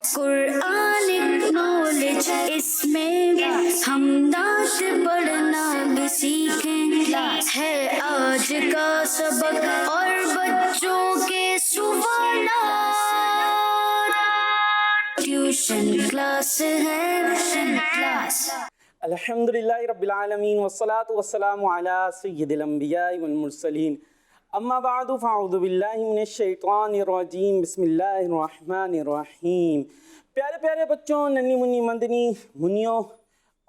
Quranic knowledge इसमें हम नात पढ़ना भी सीखें, है आज का सबक और बच्चों के सवालात। ट्यूशन क्लास है, ट्यूशन क्लास। अल्हम्दुलिल्लाहि रब्बिल आलमीन वस्सलातु वस्सलामु अला सय्यिदिल अंबियाइ वल मुरसलीन अम्मा बअदु फ़अऊज़ु बिल्लाहि मिनश शैतानिर रजीम बिस्मिल्लाहिर रहमानिर रहीम। प्यारे प्यारे बच्चों, नन्ही मुन्नी मदनी मुनियों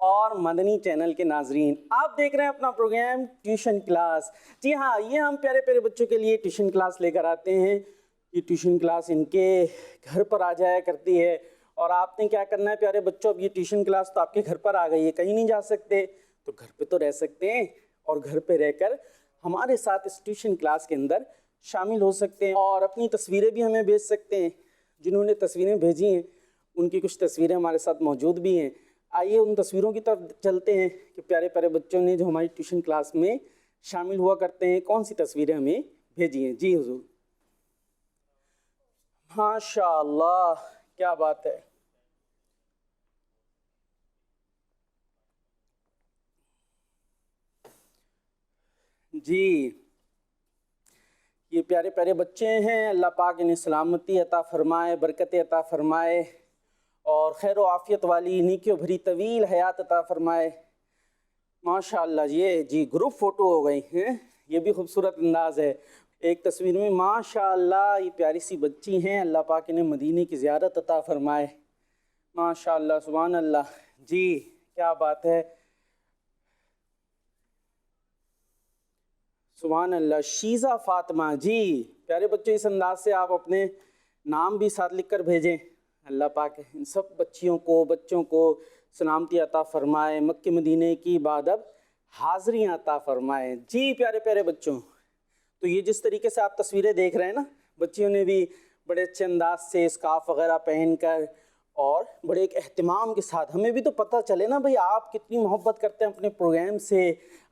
और मदनी चैनल के नाजरीन, आप देख रहे हैं अपना प्रोग्राम ट्यूशन क्लास। जी हाँ, ये हम प्यारे प्यारे बच्चों के लिए ट्यूशन क्लास लेकर आते हैं। ये ट्यूशन क्लास इनके घर पर आ जाया करती है और आपने क्या करना है प्यारे बच्चों, अब ये ट्यूशन क्लास तो आपके घर पर आ गई है, कहीं नहीं जा सकते तो घर पे तो रह सकते हैं और घर पे रहकर हमारे साथ इस ट्यूशन क्लास के अंदर शामिल हो सकते हैं और अपनी तस्वीरें भी हमें भेज सकते हैं। जिन्होंने तस्वीरें भेजी हैं उनकी कुछ तस्वीरें हमारे साथ मौजूद भी हैं। आइए उन तस्वीरों की तरफ चलते हैं कि प्यारे प्यारे बच्चों ने जो हमारी ट्यूशन क्लास में शामिल हुआ करते हैं कौन सी तस्वीरें हमें भेजी हैं। जी हुजूर, माशाअल्लाह, क्या बात है। जी, ये प्यारे प्यारे बच्चे हैं, अल्लाह पाक इन्हें सलामती अता फ़रमाए, बरकत अता फ़रमाए और खैर आफ़ियत वाली नेकियों भरी तवील हयात अता फ़रमाए। माशाअल्लाह, ये जी ग्रुप फ़ोटो हो गई हैं, ये भी खूबसूरत अंदाज़ है। एक तस्वीर में माशाअल्लाह ये प्यारी सी बच्ची हैं, अल्लाह पाक इन्हें मदीने की ज़ियारत अता फ़रमाए। माशाअल्लाह, सुभान अल्लाह। जी, क्या बात है, सुभान अल्लाह। शीज़ा फ़ातिमा, जी प्यारे बच्चों, इस अंदाज से आप अपने नाम भी साथ लिख कर भेजें। अल्लाह पाक इन सब बच्चों को सलामती अता फ़रमाए, मक्के मदीने की बाद अब हाज़रियाँ अता फ़रमाए। जी प्यारे प्यारे बच्चों, तो ये जिस तरीके से आप तस्वीरें देख रहे हैं ना, बच्चियों ने भी बड़े अच्छे अंदाज से स्कार्फ वगैरह पहन कर और बड़े एक एहतिमाम के साथ, हमें भी तो पता चले ना भाई आप कितनी मोहब्बत करते हैं अपने प्रोग्राम से,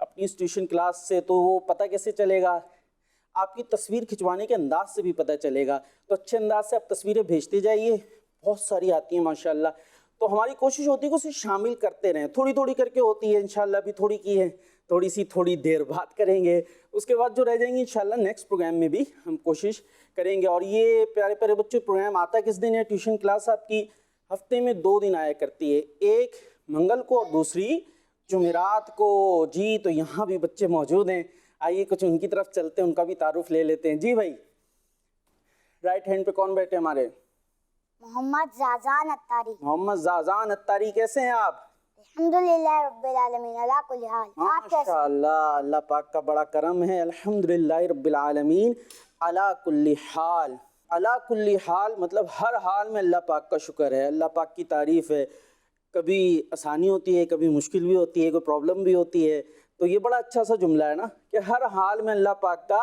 अपनी इस ट्यूशन क्लास से, तो वो पता कैसे चलेगा, आपकी तस्वीर खिंचवाने के अंदाज से भी पता चलेगा। तो अच्छे अंदाज से आप तस्वीरें भेजते जाइए, बहुत सारी आती हैं माशाल्लाह। तो हमारी कोशिश होती है कि उसे शामिल करते रहें, थोड़ी थोड़ी करके होती है, इंशाल्लाह भी थोड़ी की है, थोड़ी देर बाद करेंगे, उसके बाद जो रह जाएंगे इंशाल्लाह नेक्स्ट प्रोग्राम में भी हम कोशिश करेंगे। और ये प्यारे प्यारे बच्चों, प्रोग्राम आता किस दिन है? ट्यूशन क्लास आपकी हफ्ते में 2 दिन आया करती है, एक मंगल को और दूसरी जुमेरात को। जी, तो यहाँ भी बच्चे मौजूद हैं, आइए कुछ उनकी तरफ चलते हैं, उनका भी तारुफ ले लेते हैं। जी भाई, राइट हैंड पे कौन बैठे हमारे? मोहम्मद ज़ाज़ान अत्तारी। मोहम्मद ज़ाज़ान अत्तारी, कैसे हैं आप? अल्हम्दुलिल्लाह रब्बिल आलमीन, अला कुल्ली हाल। आप कैसे? माशाअल्लाह, अल्लाह पाक का बड़ा करम है, अल्हम्दुलिल्लाह रब्बिल आलमीन, अला कुल्ली हाल। अला कुल्ली हाल मतलब हर हाल में अल्लाह पाक का शुक्र है, अल्लाह पाक की तारीफ़ है। कभी आसानी होती है, कभी मुश्किल भी होती है, कोई प्रॉब्लम भी होती है, तो ये बड़ा अच्छा सा जुमला है ना कि हर हाल में अल्लाह पाक का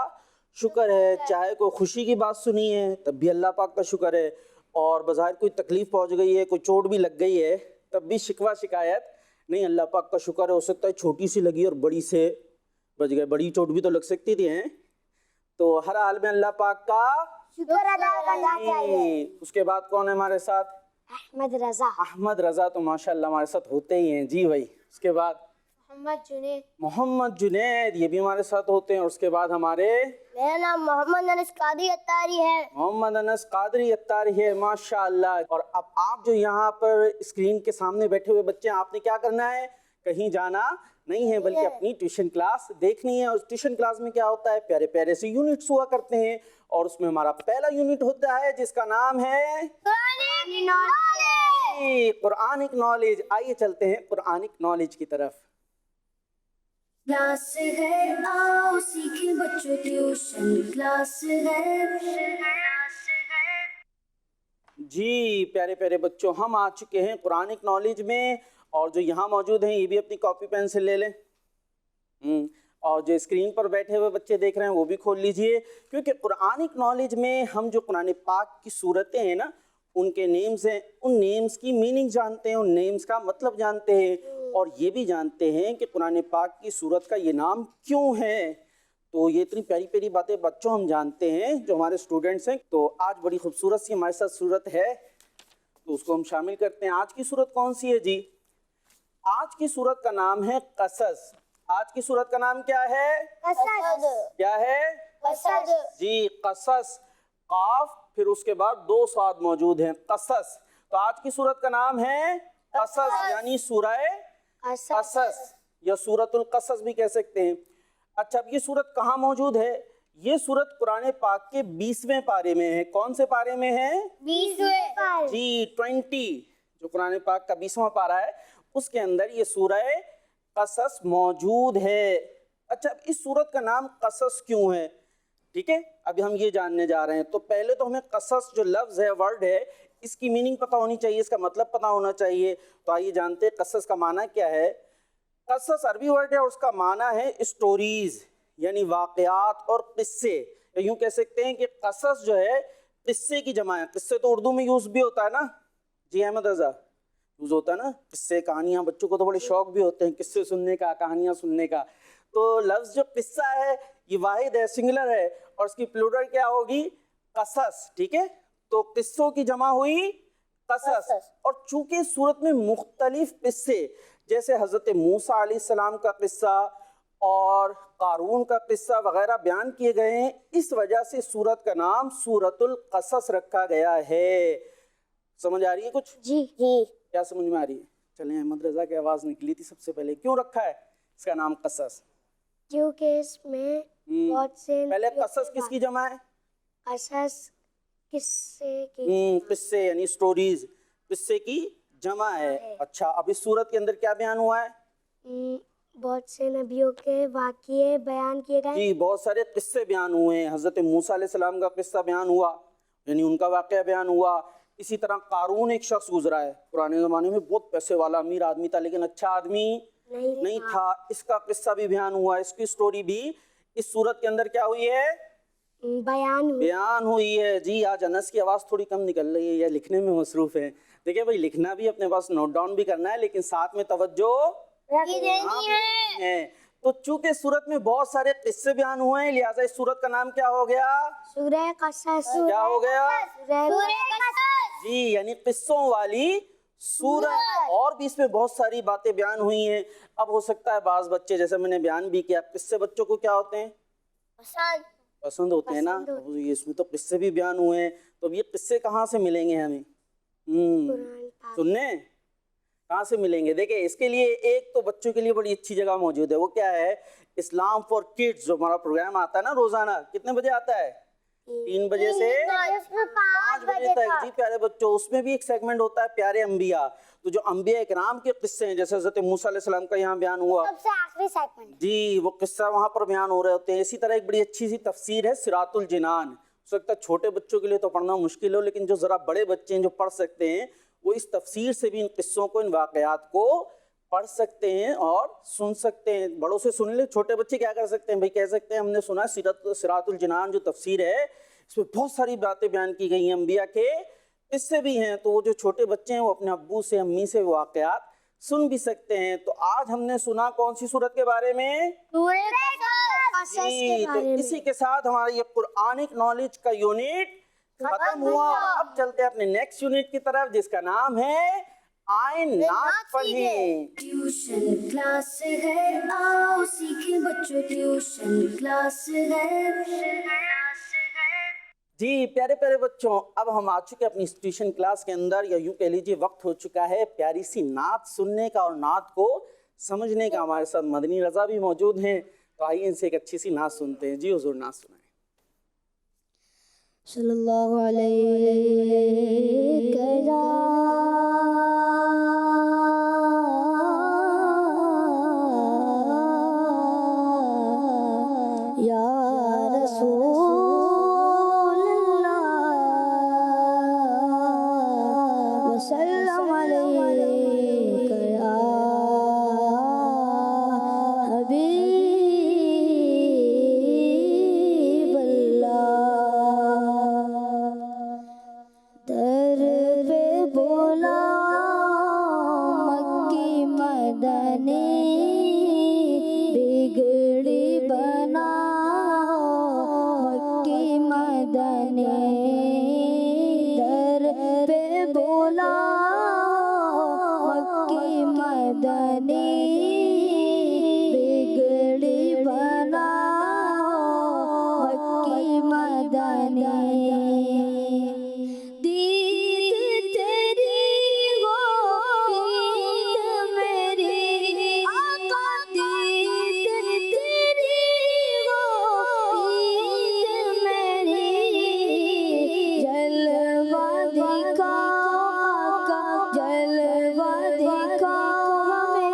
शुक्र है। चाहे कोई खुशी की बात सुनी है तब भी अल्लाह पाक का शुक्र है, और बज़ाहिर कोई तकलीफ़ पहुँच गई है, कोई चोट भी लग गई है, तब भी शिकवा शिकायत नहीं, अल्लाह पाक का शुक्र है। हो सकता है छोटी सी लगी और बड़ी से बच गए, बड़ी चोट भी तो लग सकती थी हैं। तो हर हाल में अल्लाह पाक का शुक्र अदा करना चाहिए। उसके बाद कौन है हमारे साथ? अहमद रज़ा। अहमद रज़ा तो माशाल्लाह हमारे साथ होते ही हैं। जी भाई, उसके बाद मोहम्मद जुनैद, ये भी हमारे साथ होते हैं। और उसके बाद हमारे, मेरा नाम मोहम्मद अनस कादरी अत्तारी है। मोहम्मद अनस कादरी अत्तारी है, माशाल्लाह। और अब आप जो यहाँ पर स्क्रीन के सामने बैठे हुए बच्चे, आपने क्या करना है? कहीं जाना नहीं है, बल्कि अपनी ट्यूशन क्लास देखनी है। और ट्यूशन क्लास में क्या होता है, प्यारे प्यारे से यूनिट्स हुआ करते हैं, और उसमें हमारा पहला यूनिट होता है जिसका नाम है कुरानिक नॉलेज। आइए चलते हैं कुरानिक नॉलेज की तरफ। क्लास है, आओ सीखें बच्चों, ट्यूशन क्लास है। जी प्यारे प्यारे बच्चों, हम आ चुके हैं कुरानिक नॉलेज में, और जो यहाँ मौजूद हैं ये भी अपनी कॉपी पेंसिल ले लें। और जो स्क्रीन पर बैठे हुए बच्चे देख रहे हैं वो भी खोल लीजिए, क्योंकि कुरानिक नॉलेज में हम जो कुरान पाक की सूरतें हैं ना, उनके नेम्स हैं, उन नेम्स की मीनिंग जानते हैं, उन नेम्स का मतलब जानते हैं, और ये भी जानते हैं कि कुरान पाक की सूरत का ये नाम क्यों है। तो ये इतनी प्यारी प्यारी बातें बच्चों हम जानते हैं, जो हमारे स्टूडेंट्स हैं। तो आज बड़ी खूबसूरत सी हमारे साथ सूरत है, تو اس کو ہم شامل کرتے ہیں. آج کی صورت کون سی ہے جی؟ آج کی صورت کا نام ہے قصص. آج کی صورت کا نام کیا ہے؟ قصص. کیا ہے؟ قصص. جی قصص. قاف پھر اس کے بعد 2 صاد موجود ہیں. قصص. تو آج کی صورت کا نام ہے قصص یعنی سورہ قصص یا سورۃ القصص بھی کہہ سکتے ہیں. اچھا اب یہ صورت کہاں موجود ہے؟ یہ صورت قرآن پاک کے 20ویں پارے میں ہے. کون سے پارے میں ہے؟ 20ویں پارے. جی 20 جو قرآن پاک کا 20واں پارہ ہے اس کے اندر یہ سورہ قصص موجود ہے. اچھا اب اس صورت کا نام قصص کیوں ہے؟ ٹھیک ہے اب ہم یہ جاننے جا رہے ہیں. تو پہلے تو ہمیں قصص جو لفظ ہے ورڈ ہے اس کی میننگ پتہ ہونی چاہیے, اس کا مطلب پتہ ہونا چاہیے. تو آئیے جانتے ہیں قصص کا معنی کیا ہے. قصص عربی ورڈ ہے اور اس کا معنی ہے اسٹوریز یعنی واقعات اور قصے. یوں کہہ سکتے ہیں کہ قصص جو ہے قصے کی جمع ہے. قصے تو اردو میں یوز بھی ہوتا ہے نا جی احمد رضا, یوز ہوتا ہے نا قصے کہانیاں. بچوں کو تو بڑے شوق بھی ہوتے ہیں قصے سننے کا, کہانیاں سننے کا. تو لفظ جو قصہ ہے یہ واحد ہے, سنگولر ہے, اور اس کی پلورل کیا ہوگی؟ قصص. ٹھیک ہے تو قصوں کی جمع ہوئی قصص. اور چونکہ صورت میں مختلف قصے جیسے حضرت موسیٰ علیہ السلام کا قصہ اور قارون کا قصہ وغیرہ بیان کیے گئے ہیں, اس وجہ سے سورت کا نام سورۃ القصص رکھا گیا ہے. سمجھ آ رہی ہے کچھ؟ جی. کیا سمجھ میں آ رہی ہے؟ چلیں احمد رضا کی آواز نکلی تھی سب سے پہلے. کیوں رکھا ہے اس کا نام قصص؟ کیونکہ اس میں بہت سے پہلے قصص کس کی جمع ہے؟ قصص قصے کی. قصے یعنی سٹوریز, قصے کی جمع ہے. اچھا اب اس صورت کے اندر کیا بیان ہوا ہے؟ بہت سے نبیوں کے واقعے بیان کیے گئے. جی بہت سارے قصے بیان ہوئے ہیں. حضرت موسیٰ علیہ السلام کا قصہ بیان ہوا یعنی ان کا واقعہ بیان ہوا. اسی طرح قارون ایک شخص گزرا ہے پرانے زمانے میں, بہت پیسے والا امیر آدمی تھا لیکن اچھا آدمی نہیں تھا. اس کا قصہ بھی بیان ہوا, اس کی سٹوری بھی اس صورت کے اندر کیا ہوئی ہے؟ بیان ہوئی ہے. جی آج انس کی آواز تھوڑی کم نکل رہی ہے یا لکھنے میں مصروف ہے. دیکھیں بھائی لکھنا بھی اپنے پاس نوٹ ڈاؤن بھی کرنا ہے لیکن ساتھ میں توجہ ہے. تو چونکہ صورت میں بہت سارے قصے بیان ہوئے ہیں لہٰذا اس صورت کا نام کیا ہو گیا؟ سورہ قصص. کیا ہو گیا؟ سورہ قصص. جی یعنی قصوں والی سورت. اور بھی اس میں بہت ساری باتیں بیان ہوئی ہیں. اب ہو سکتا ہے بعض بچے جیسے میں نے بیان بھی کیا قصے بچوں کو کیا ہوتے ہیں؟ پسند ہوتے ہیں نا. اس میں تو قصے بھی بیان ہوئے ہیں. تو اب یہ قصے کہاں سے ملیں گے ہمیں سننے؟ کہاں سے ملیں گے؟ دیکھیں اس کے لیے ایک تو بچوں کے لیے بڑی اچھی جگہ موجود ہے. وہ کیا ہے؟ اسلام فار کڈز جو ہمارا پروگرام آتا ہے نا روزانہ. کتنے بجے آتا ہے؟ 3 بجے سے 5 بجے تک. جی پیارے بچوں اس میں بھی ایک سیگمنٹ ہوتا ہے پیارے انبیاء. تو جو انبیاء اکرام کے قصے ہیں جیسے حضرت موسیٰ علیہ السلام کا یہاں بیان ہوا, سب سے آخری سیگمنٹ. جی وہ قصہ وہاں پر بیان ہو رہے ہوتے ہیں. اسی طرح ایک بڑی اچھی سی تفسیر ہے صراط الجنان. ہو سکتا ہے چھوٹے بچوں کے لیے تو پڑھنا مشکل ہو لیکن جو ذرا بڑے بچے ہیں جو پڑھ سکتے ہیں وہ اس تفسیر سے بھی ان قصوں کو ان واقعات کو پڑھ سکتے ہیں اور سن سکتے ہیں. بڑوں سے سن لیں, چھوٹے بچے کیا کر سکتے ہیں بھائی کہہ سکتے ہیں ہم نے سنا صراط الجنان جو تفسیر ہے اس میں بہت ساری باتیں بیان کی گئی ہیں, انبیاء کے قصے بھی ہیں. تو وہ جو چھوٹے بچے ہیں وہ اپنے ابو سے امی سے واقعات سن بھی سکتے ہیں. تو آج ہم نے سنا کون سی صورت کے بارے میں؟ جی تو اسی کے ساتھ ہمارا یہ قرآنک نالج کا یونٹ ختم ہوا. اب چلتے ہیں اپنے نیکسٹ یونٹ کی طرف جس کا نام ہے آئیں نعت پڑھیں. ٹیوشن کلاس ہے آؤ سیکھیں بچوں ٹیوشن کلاس ہے. جی پیارے پیارے بچوں اب ہم آ چکے اپنی ٹیوشن کلاس کے اندر, یا یوں کہہ لیجیے وقت ہو چکا ہے پیاری سی نعت سننے کا اور نعت کو سمجھنے کا. ہمارے ساتھ مدنی رضا بھی موجود ہیں تو آئیے ان سے ایک اچھی سی نعت سنتے ہیں. جی حضور نعت سنائیں. صلی اللہ علیہ یا رسول اللہ وسلم علیک یا حبیب اللہ. در پہ بولا مکی مدنی بگڑی بنا مکی مدنی. در پہ بولا मदनी बिगड़ी बनाओ मक्की मदनी दीद तेरी हो ईद मेरी दीद तेरी हो ईद मेरी जलवा दिखाओ जलवा दिखाओ हमें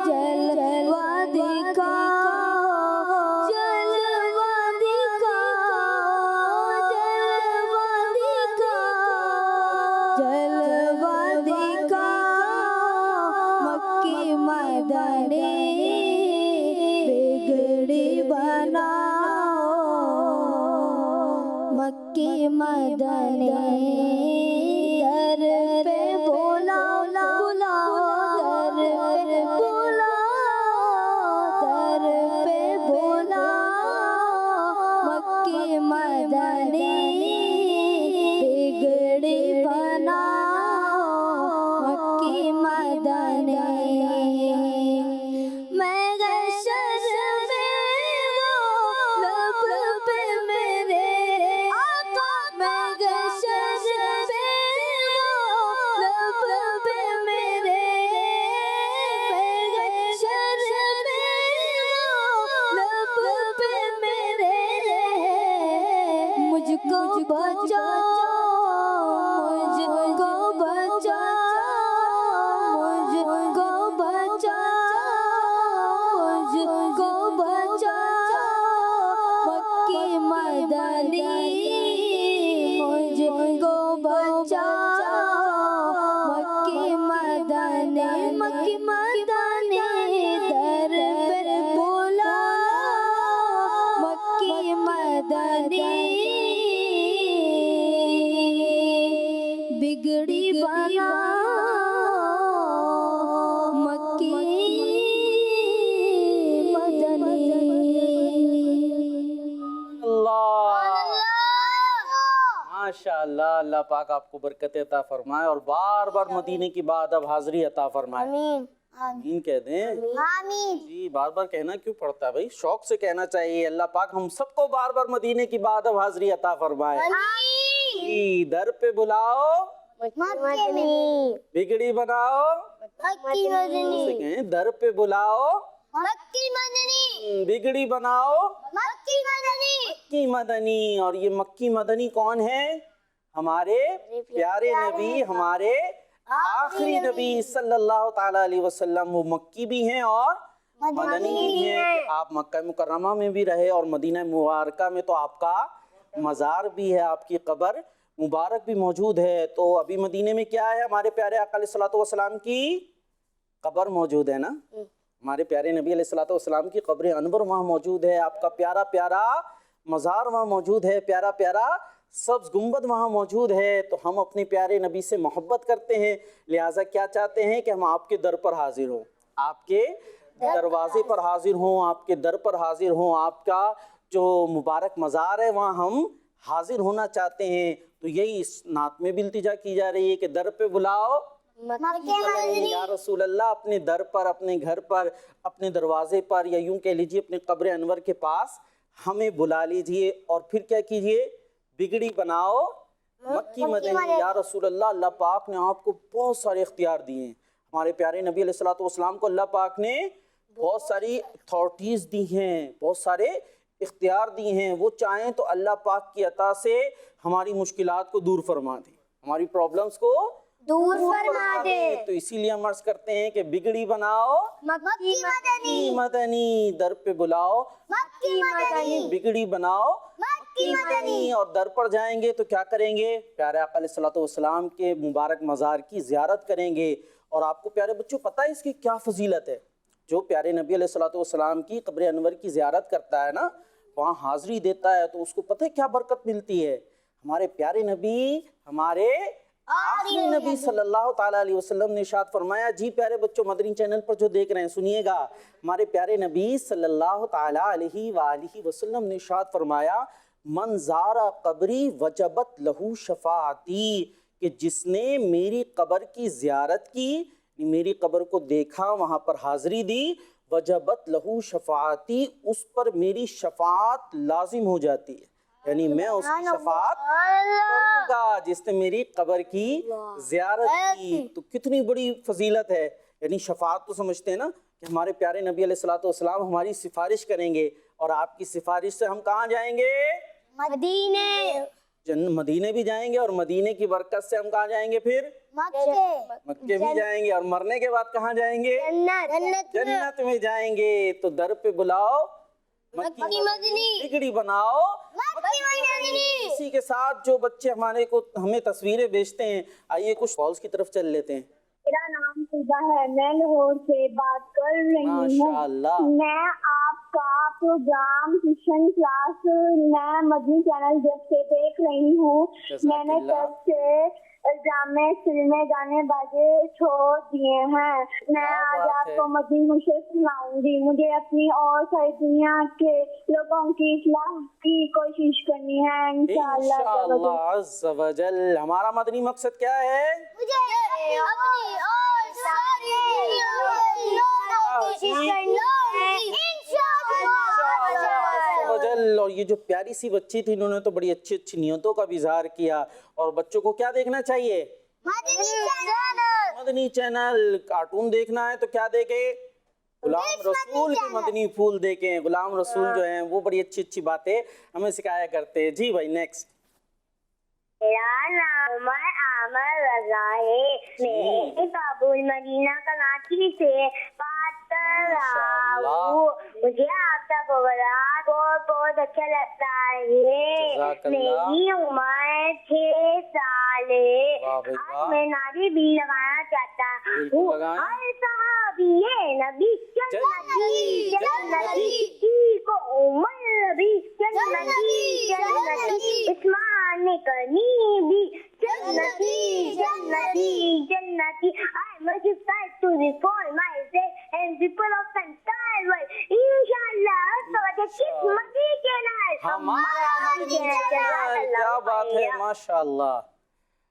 जलवा दिखाओ जलवा दिखाओ जलवा दिखाओ जलवा दिखाओ मक्की मदनी बिगड़ी बनाओ मक्की मदनी दर पे बुलाओ बुलाओ दर पे बुलाओ दर पे बुलाओ मक्की मदनी बिगड़ी बनाओ मक्की मदनी मैं गशर में वो लब पे मेरे आका मैं गशर में वो लब पे मेरे मैं गशर में वो लब पे मेरे मुझको बचाओ मुझको बचाओ मुझको बचाओ मुझको बचाओ मक्की मदनी मुझको बचाओ मक्की मदनी मक्की मदनी दर पर बुलाओ मक्की मदनी बिगड़ी बनाओ मक्की मदनी अल्लाह माशाअल्लाह, अल्लाह पाक आपको बरकत अता फरमाए और बार बार मदीने की बात अब हाजिरी अता फरमाए। आमीन आमीन कह दें आमीन जी। बार बार कहना क्यों पड़ता है भाई, शौक से कहना चाहिए। अल्लाह पाक हम सबको बार बार मदीने की बात अब हाजिरी अता फरमाए। जी, दर पे बुलाओ मक्की में बिगड़ी बनाओ, मक्की मदनी से कहें दर पे बुलाओ मक्की मदनी बिगड़ी बनाओ मक्की मदनी मक्की मदनी। और ये मक्की मदनी कौन है? हमारे प्यारे नबी, हमारे आखिरी नबी सल्लल्लाहु ताला अलैहि वसल्लम। वो मक्की भी हैं और मदनी भी हैं कि आप मक्का मुकर्रमा में भी रहे और मदीना मुबारका में तो आपका मज़ार भी है, आपकी कब्र मुबारक भी मौजूद है। तो अभी मदीने में क्या है? हमारे प्यारे आका अलैहिस्सलातु वस्सलाम की कब्र मौजूद है ना। हमारे प्यारे नबी अलैहिस्सलातु वस्सलाम की कब्र अनवर वहाँ मौजूद है, आपका प्यारा प्यारा मज़ार वहाँ मौजूद है, प्यारा प्यारा सब्ज़ गुंबद वहाँ मौजूद है। तो हम अपने प्यारे नबी से मोहब्बत करते हैं, लिहाजा क्या चाहते हैं कि हम आपके दर पर हाजिर हों, आपके दरवाजे पर हाजिर हों, आपके दर पर हाजिर हों, आपका जो मुबारक मज़ार है वहाँ हम हाजिर होना चाहते हैं। तो यही इस नात में भी इल्तिजा की जा रही है कि दर पे बुलाओ मक्की मदनी या रसूल अल्लाह, अपने दर पर, अपने घर पर, अपने दरवाजे पर, या यूं कह लीजिए अपने कब्र अनवर के पास हमें बुला लीजिए। और फिर क्या कीजिए? बिगड़ी बनाओ मक्की मदनी या रसूल अल्लाह। अल्लाह पाक ने आपको बहुत सारे इख्तियार दिए हैं। हमारे प्यारे नबी अलैहिस्सलातु वस्सलाम को अल्लाह पाक ने बहुत सारी अथॉरिटीज़ दी हैं, बहुत सारे इख्तियार दिए हैं। वो चाहें तो अल्लाह पाक की अता से हमारी मुश्किलात को दूर फरमा दे, हमारी प्रॉब्लम्स को दूर फरमा दे। तो इसीलिए हम अर्ज करते हैं कि बिगड़ी बनाओ मक्की मदनी मदनी, दर पे बुलाओ मक्की मदनी बिगड़ी बनाओ मक्की मदनी। और दर पर जाएंगे तो क्या करेंगे? प्यारे आका अलैहिस्सलातु वस्सलाम के मुबारक मज़ार की ज़ियारत करेंगे। और आपको प्यारे बच्चों पता है इसकी क्या फजीलत है? जो प्यारे नबी अलैहिस्सलातु वस्सलाम की कब्र अनवर की ज़ियारत करता है ना, वहाँ हाज़री देता है, तो उसको पता है क्या बरकत मिलती है? हमारे प्यारे नबी, हमारे आखिरी नबी सल्लल्लाहु ताला अलैहि वसल्लम ने इरशाद फरमाया। जी प्यारे बच्चों, मदनी चैनल पर जो देख रहे हैं सुनिएगा, हमारे प्यारे नबी सल्लल्लाहु ताला अलैहि वसल्लम ने इरशाद फरमाया, मन ज़ारा कब्री वजबत लहू शफाअती, कि जिसने मेरी कब्र की ज़ियारत की, میری قبر کو دیکھا, وہاں پر حاضری دی, وجبت لہو شفاعتی, اس پر میری شفاعت لازم ہو جاتی ہے, یعنی میں اس کی شفاعت کروں گا جس نے میری قبر کی زیارت کی. تو کتنی بڑی فضیلت ہے. یعنی شفاعت تو سمجھتے ہیں نا کہ ہمارے پیارے نبی علیہ الصلوۃ والسلام ہماری سفارش کریں گے, اور آپ کی سفارش سے ہم کہاں جائیں گے؟ مدینے, مدینے بھی جائیں گے, اور مدینے کی برکت سے ہم کہاں جائیں گے؟ پھر مکے بھی جائیں گے, اور مرنے کے بعد کہاں جائیں گے؟ جنت میں جائیں گے. تو در پہ بلاؤ مکی مدنی, بگڑی بناؤ مکی مدنی. اسی کے ساتھ جو بچے ہمیں تصویریں بھیجتے ہیں, آئیے کچھ کالز کی طرف چل لیتے ہیں. میرا نام صبح ہے, میں لاہور سے بات کر رہی ہوں. ماشاءاللہ. میں آپ کا پروگرام ٹیوشن کلاس میں مدنی چینل جب سے دیکھ رہی ہوں. میں نے تب سے ڈرامے, فلمیں, گانے باجے چھوڑ دیے ہیں. میں آج آپ کو مدنی مشق سناؤں گی. مجھے اپنی اور ساری دنیا کے لوگوں کی اصلاح کی کوشش کرنی ہے انشاءاللہ عز و جل. ہمارا مدنی مقصد کیا ہے؟ اپنی اور ساری اور یہ جو پیاری سی بچی تھی, انہوں نے تو بڑی اچھی اچھی نیتوں کا بھی اظہار کیا. اور بچوں کو کیا دیکھنا چاہیے؟ مدنی چینل. کارٹون دیکھنا ہے تو کیا دیکھے؟ غلام رسول کے مدنی پھول دیکھیں. غلام رسول جو ہیں وہ بڑی اچھی اچھی باتیں ہمیں سکھایا کرتے ہیں. جی بھائی نیکسٹ. میرا نام عامر رضا ہے. میں کابل مدینہ کراچی سے بات کر رہا ہوں. مجھے آپ کا پروگرام بہت بہت اچھا لگتا ہے. میری عمر 6 سال ہے. آج میں نعرے بھی لگانا چاہتا ہوں. ہر صحابی نبی جنتی جنتی کو عمر بھی جنتی جنتی عثمان کرنی بھی جنتی جنتی جنتی. I must try to reform myself and people of entire world. Inshallah, so the Madi channel. ہمارا مدنی چینل. کیا بات ہے, ماشاءاللہ.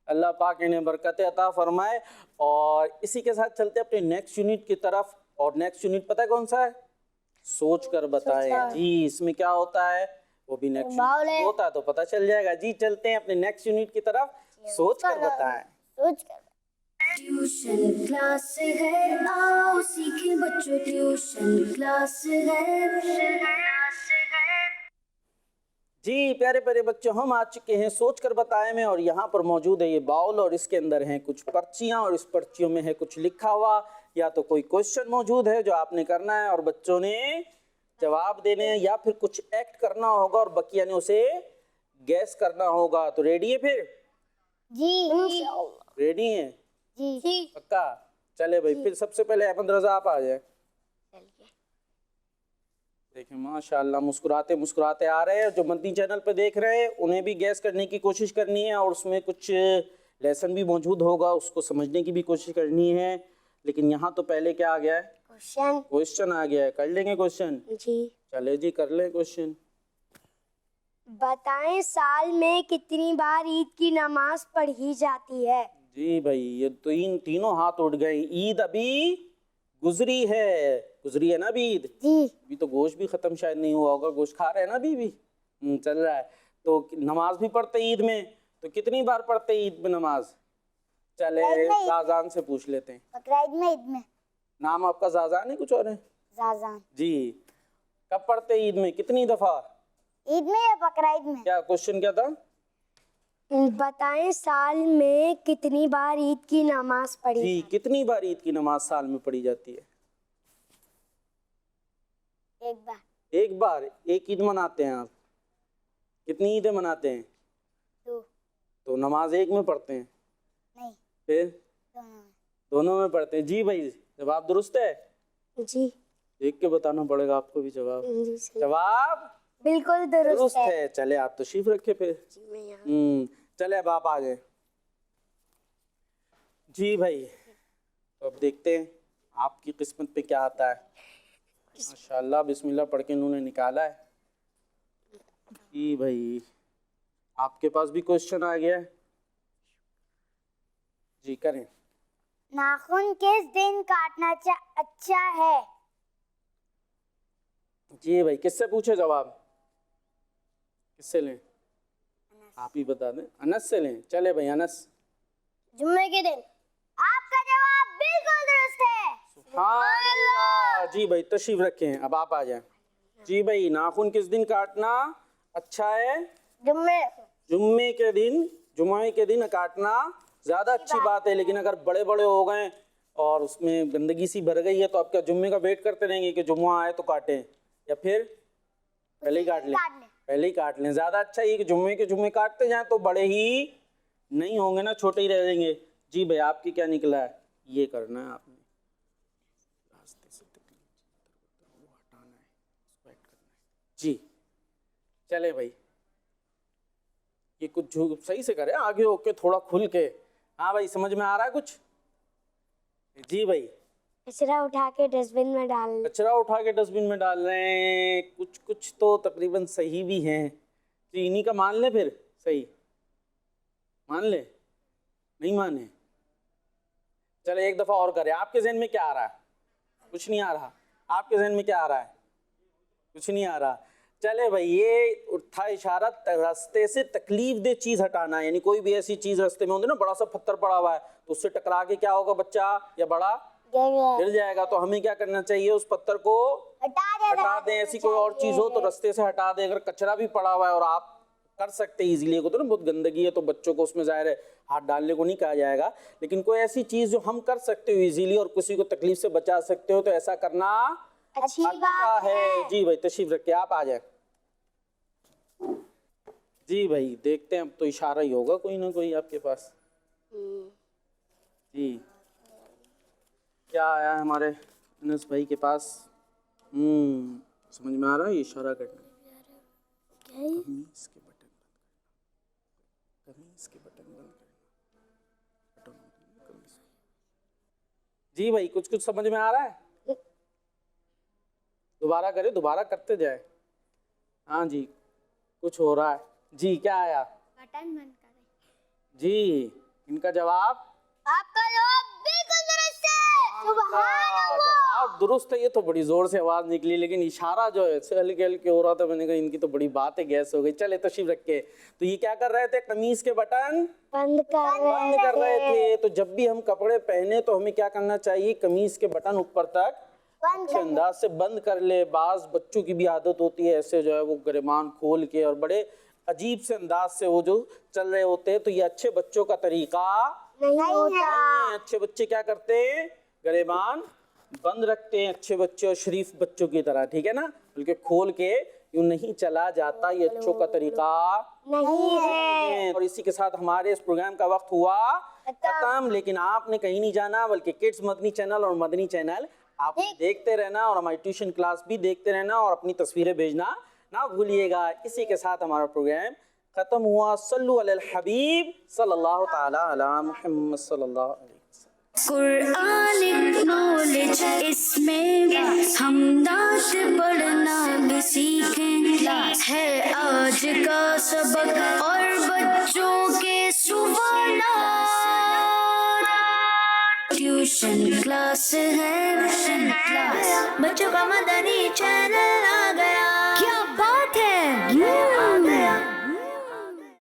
اللہ پاک انہیں برکت عطا فرمائے. اور اسی کے ساتھ چلتے اپنے نیکسٹ یونٹ کی طرف. اور نیکسٹ یونٹ پتہ ہے کون سا ہے؟ سوچ کر بتائیں. جی اس میں کیا ہوتا ہے وہ بھی نیکسٹ یونٹ ہوتا ہے تو پتہ چل جائے گا. جی چلتے ہیں اپنے نیکسٹ یونٹ کی طرف. سوچ کر بتائیں. ٹیوشن کلاس ہے, آؤ سیکھیں بچوں, ٹیوشن کلاس ہے. جی پیارے پیارے بچوں, ہم آ چکے ہیں سوچ کر بتائیں میں. اور یہاں پر موجود ہے یہ باؤل, اور اس کے اندر ہیں کچھ پرچیاں, اور اس پرچیوں میں ہے کچھ لکھا ہوا. یا تو کوئی کوشچن موجود ہے جو آپ نے کرنا ہے اور بچوں نے جواب دینے ہیں, یا پھر کچھ ایکٹ کرنا ہوگا اور بقیہ نے اسے گیس کرنا ہوگا. تو ریڈی ہے پھر؟ جی ریڈی ہیں جی پکا؟ چلے بھائی پھر سب سے پہلے احمد رضا آپ آ جائیں. دیکھیں ماشاءاللہ مسکراتے مسکراتے آ رہے ہیں. جو مدنی چینل پہ دیکھ رہے ہیں انہیں بھی گیس کرنے کی کوشش کرنی ہے, اور اس میں کچھ لیسن بھی موجود ہوگا, اس کو سمجھنے کی بھی کوشش کرنی ہے. لیکن یہاں تو پہلے کیا آ گیا ہے؟ کوشچن آ گیا ہے. کر لیں گے کوشچن؟ جی چلے جی کر لیں کوشچن. بتائیں سال میں کتنی بار عید کی نماز پڑھی جاتی ہے؟ جی بھائی یہ تو تینوں ہاتھ اٹھ گئے. عید ابھی گزری ہے نا ابھی عید. جی ابھی تو گوشت بھی ختم شاید نہیں ہوا ہوگا, گوشت کھا رہے ہیں نا ابھی بھی چل رہا ہے. تو نماز بھی پڑھتے عید میں, تو کتنی بار پڑھتے عید میں نماز؟ چلے زازان سے پوچھ لیتے ہیں. بقرعید میں. عید میں. نام آپ کا زازان ہے کچھ اور ہے؟ زازان. جی کب پڑھتے عید میں, کتنی دفعہ؟ عید میں یا بقرعید میں؟ کیا کوشچن کیا تھا؟ بتائیں سال میں کتنی بار عید کی نماز پڑھی جی کتنی بار عید کی نماز سال میں پڑھی جاتی ہے؟ ایک بار. ایک بار. ایک عید مناتے ہیں آپ؟ کتنی عیدیں مناتے ہیں؟ 2. تو نماز ایک میں پڑھتے ہیں؟ نہیں. پھر دونوں میں پڑھتے ہیں. جی بھائی جواب درست ہے؟ جی دیکھ کے بتانا پڑے گا آپ کو بھی جواب. جواب بالکل درست ہے. چلے آپ تشریف رکھے پھر. چلے اب آپ آ جائیں. جی بھائی تو اب دیکھتے ہیں آپ کی قسمت پہ کیا آتا ہے. ماشاءاللہ بسم اللہ پڑھ کے انہوں نے نکالا ہے. جی بھائی آپ کے پاس بھی کوشچن آ گیا ہے. جی کریں. नाखून किस दिन काटना अच्छा है? जी भाई, किससे पूछे जवाब? किससे लें? आप ही बता दें। अनस से लें। चले भाई अनस। जुम्मे के दिन। आपका जवाब बिल्कुल दुरुस्त है। सुभान अल्लाह। जी भाई तशरीफ रखें, अब आप आ जाएं। जी भाई, नाखून किस दिन काटना अच्छा है? जुम्मे। जुम्मे के दिन, जुम्मे के दिन काटना ज़्यादा अच्छी बात है, लेकिन अगर बड़े बड़े हो गए और उसमें गंदगी सी भर गई है तो आप क्या जुम्मे का वेट करते रहेंगे कि जुम्मा आए तो काटें, या फिर पहले ही काट लें? पहले ही काट लें। ज़्यादा अच्छा ये कि जुम्मे के जुम्मे काटते जाएं तो बड़े ही नहीं होंगे ना, छोटे ही रह जाएंगे। जी भाई, आपकी क्या निकला है? ये करना है आपने, रास्ते से वो हटाना है, स्वेट करना है। जी चले भाई, ये कुछ सही से करे, आगे होके थोड़ा खुल के। हाँ भाई, समझ में आ रहा है कुछ? जी भाई। कचरा उठा के डस्टबिन में डाल। कचरा उठा के डस्टबिन में डाल रहे हैं। कुछ कुछ तो तकरीबन सही भी हैं। तो इन्हीं का मान ले, फिर सही मान ले, नहीं माने? चले एक दफ़ा और करें। आपके जहन में क्या आ रहा है? कुछ नहीं आ रहा। आपके जहन में क्या आ रहा है? कुछ नहीं आ रहा। चले भाई, ये था इशारा रास्ते से तकलीफ दे चीज़ हटाना, यानी कोई भी ऐसी चीज़ रास्ते में होती है ना, बड़ा सा पत्थर पड़ा हुआ है तो उससे टकरा के क्या होगा, बच्चा या बड़ा गिर जाएगा। तो हमें क्या करना चाहिए, उस पत्थर को हटा दें। ऐसी कोई और चीज़ हो तो रास्ते से हटा दें। अगर कचरा भी पड़ा हुआ है और आप कर सकते हैं इजीली, को तो ना बहुत गंदगी है तो बच्चों को उसमें ज़ाहिर है हाथ डालने को नहीं कहा जाएगा, लेकिन कोई ऐसी चीज़ जो हम कर सकते हो इजीली और किसी को तकलीफ से बचा सकते हो तो ऐसा करना अच्छी अच्छा बात है। जी भाई तशरीफ रखिए, आप आ जाए। जी भाई, देखते हैं अब तो इशारा ही होगा कोई ना कोई आपके पास। जी क्या आया हमारे अनस भाई के पास? समझ में आ रहा है? इशारा करना, कमीज के बटन बंद करना, कमीज के बटन बंद करना, बटन कमीज। जी भाई, कुछ कुछ समझ में आ रहा है? दोबारा करें, दोबारा करते जाए। हाँ जी, कुछ हो रहा है। जी क्या आया? बटन बंद करें। जी, इनका जवाब? आपका जवाब बिल्कुल दुरुस्त है। सुभान अल्लाह। जवाब दुरुस्त है। ये तो बड़ी जोर से आवाज निकली, लेकिन इशारा जो है हल्के हल्के हो रहा था। मैंने कहा इनकी तो बड़ी बात है, गैस हो गई। चले तशरीफ रख के। तो ये क्या कर रहे थे? कमीज के बटन बंद कर रहे थे। तो जब भी हम कपड़े पहने तो हमें क्या करना चाहिए? कमीज के बटन ऊपर तक अच्छे अंदाज से बंद कर ले। बाज बच्चों की भी आदत होती है ऐसे जो है वो गिरेबान खोल के और बड़े अजीब से अंदाज से वो जो चल रहे होते हैं। तो ये अच्छे बच्चों का तरीका नहीं होता। अच्छे बच्चे क्या करते हैं? गिरेबान बंद रखते हैं, अच्छे बच्चे और शरीफ बच्चों की तरह, ठीक है ना? बल्कि खोल के यूं नहीं चला जाता, ये अच्छों का तरीका नहीं है। और इसी के साथ हमारे इस प्रोग्राम का वक्त हुआ खत्म। लेकिन आपने कहीं नहीं जाना, बल्कि किड्स मदनी चैनल और मदनी चैनल आप देखते रहना और हमारी ट्यूशन क्लास भी देखते रहना और अपनी तस्वीरें भेजना ना भूलिएगा। इसी के साथ हमारा प्रोग्राम खत्म हुआ। सल्लु अलल हबीब सल्लल्लाहु ताला अला मुहम्मद सल्लल्लाहु अलैहि वसल्लम। कुरानिक नॉलेज इसमें हम नात पढ़ना भी सीखें, है आज का सबक और बच्चों के सवालात। ट्यूशन क्लास है, बच्चों का मदनी चैनल आ गया।